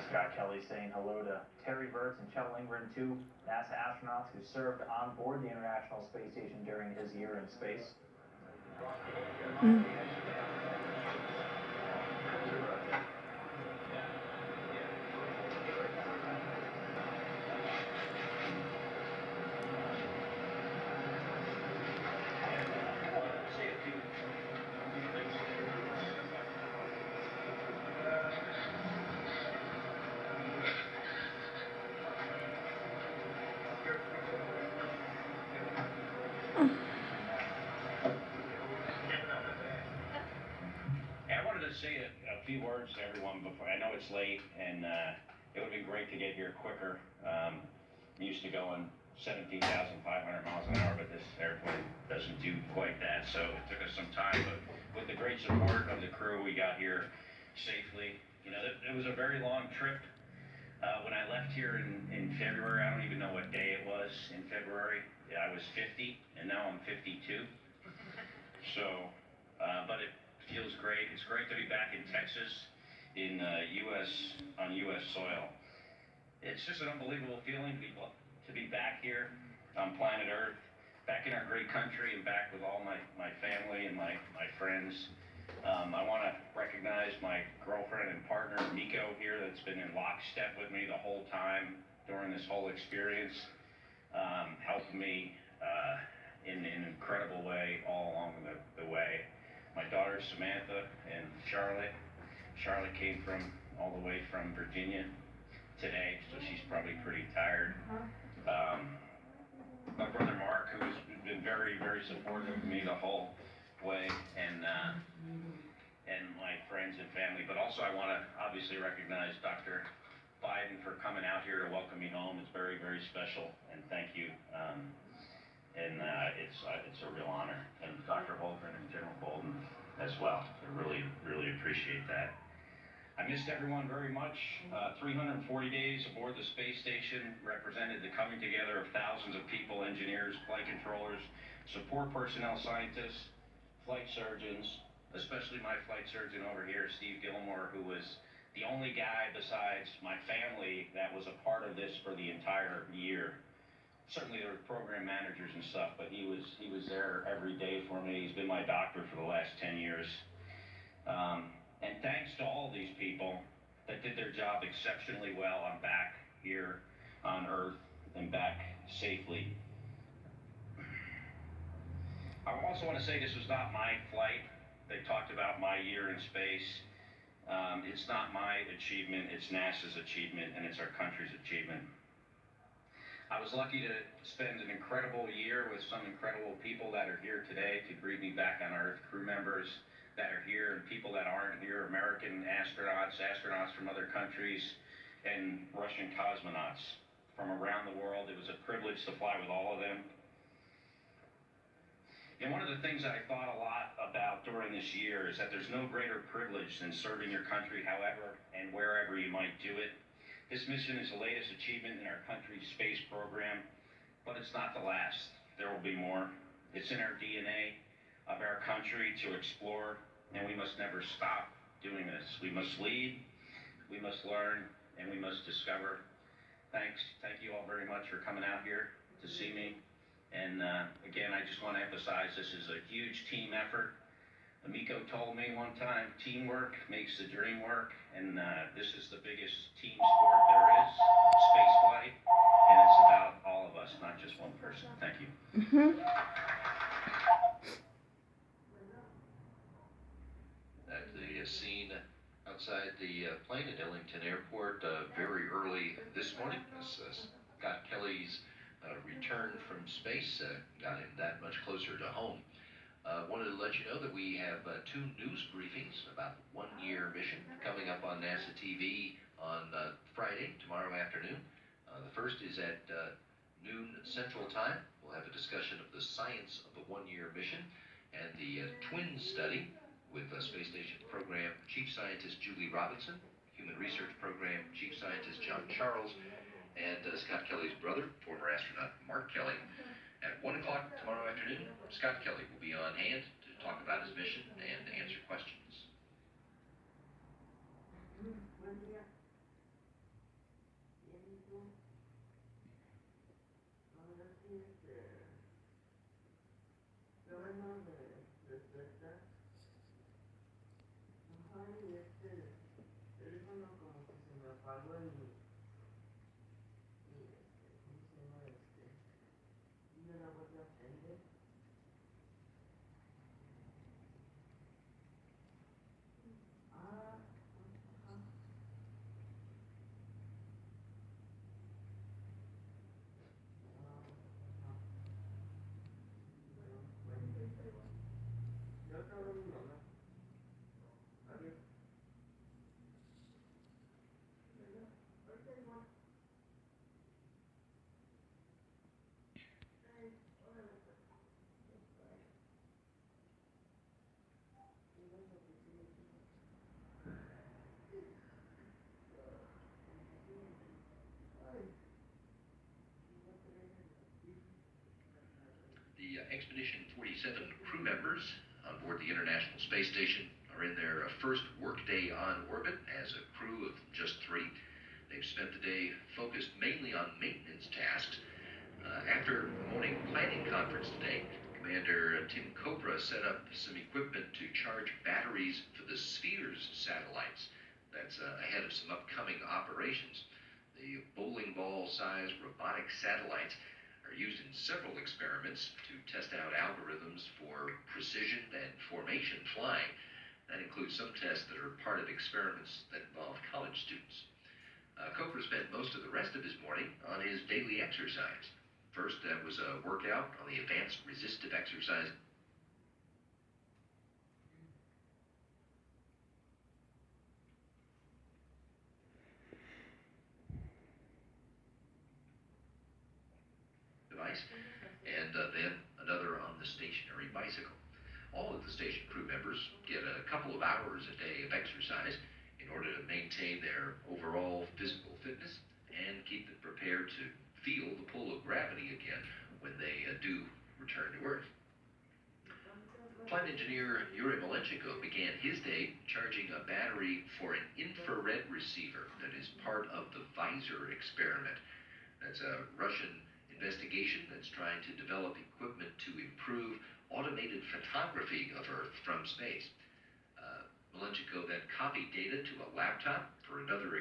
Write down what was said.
Scott Kelly saying hello to Terry Virts and Chet Lindgren, two NASA astronauts who served on board the International Space Station during his year in space. Say a few words to everyone before. I know it's late, and it would have been great to get here quicker. I'm used to going 17,500 miles an hour, but this airplane doesn't do quite that, so it took us some time. But with the great support of the crew, we got here safely. You know, it was a very long trip. When I left here in February, I don't even know what day it was in February. I was 50, and now I'm 52. So, but it feels great. It's great to be back in Texas, on U.S. soil. It's just an unbelievable feeling to be back here on planet Earth, back in our great country, and back with all my family and my friends. I want to recognize my girlfriend and partner, Nico, here, that's been in lockstep with me the whole time during this whole experience, helped me in an incredible way all along the way. My daughters, Samantha and Charlotte. Charlotte came all the way from Virginia today, so she's probably pretty tired. My brother Mark, who's been very, very supportive of me the whole way, and my friends and family. But also I want to obviously recognize Dr. Biden for coming out here to welcome me home. It's very, very special, and thank you. It's a real honor, and Dr. Holgren and General Bolden as well. I really, really appreciate that. I missed everyone very much. 340 days aboard the space station represented the coming together of thousands of people, engineers, flight controllers, support personnel, scientists, flight surgeons, especially my flight surgeon over here, Steve Gilmore, who was the only guy besides my family that was a part of this for the entire year. Certainly there were program managers and stuff, but he was there every day for me. He's been my doctor for the last 10 years. And thanks to all these people that did their job exceptionally well, I'm back here on Earth and back safely. I also want to say this was not my flight. They talked about my year in space. It's not my achievement, it's NASA's achievement, and it's our country's achievement. I was lucky to spend an incredible year with some incredible people that are here today to greet me back on Earth, crew members that are here and people that aren't here, American astronauts, astronauts from other countries, and Russian cosmonauts from around the world. It was a privilege to fly with all of them. And one of the things that I thought a lot about during this year is that there's no greater privilege than serving your country however and wherever you might do it. This mission is the latest achievement in our country's space program, but it's not the last. There will be more. It's in our DNA of our country to explore, and we must never stop doing this. We must lead, we must learn, and we must discover. Thank you all very much for coming out here to see me. And again, I just want to emphasize this is a huge team effort. Amico told me one time, teamwork makes the dream work, and this is the biggest team sport there is, spaceflight, and it's about all of us, not just one person. Thank you. At the scene outside the plane at Ellington Airport very early this morning, as Scott Kelly's return from space got him that much closer to home. Wanted to let you know that we have two news briefings about one-year mission coming up on NASA TV on Friday, tomorrow afternoon. The first is at noon Central Time. We'll have a discussion of the science of the one-year mission and the twin study with Space Station Program Chief Scientist Julie Robinson, Human Research Program Chief Scientist John Charles, and Scott Kelly's brother, former astronaut Mark Kelly. At 1 o'clock tomorrow afternoon, Scott Kelly will be on hand to talk about his mission and answer questions. The Expedition 47 crew members on board the International Space Station are in their first workday on orbit as a crew of just 3. They've spent the day focused mainly on maintenance tasks. After a morning planning conference today, Commander Tim Copra set up some equipment to charge batteries for the Spheres satellites. That's ahead of some upcoming operations. The bowling ball-sized robotic satellites are used in several experiments to test out algorithms for precision and formation flying. That includes some tests that are part of experiments that involve college students. Copra spent most of the rest of his morning on his daily exercise. First, that was a workout on the advanced resistive exercise device, and then another on the stationary bicycle. All of the station crew members get a couple of hours a day of exercise in order to maintain their overall physical fitness and keep them prepared to feel the pull of gravity again when they do return to Earth. Flight engineer Yuri Malenchiko began his day charging a battery for an infrared receiver that is part of the Visor experiment. That's a Russian investigation that's trying to develop equipment to improve automated photography of Earth from space. Malenchiko then copied data to a laptop for another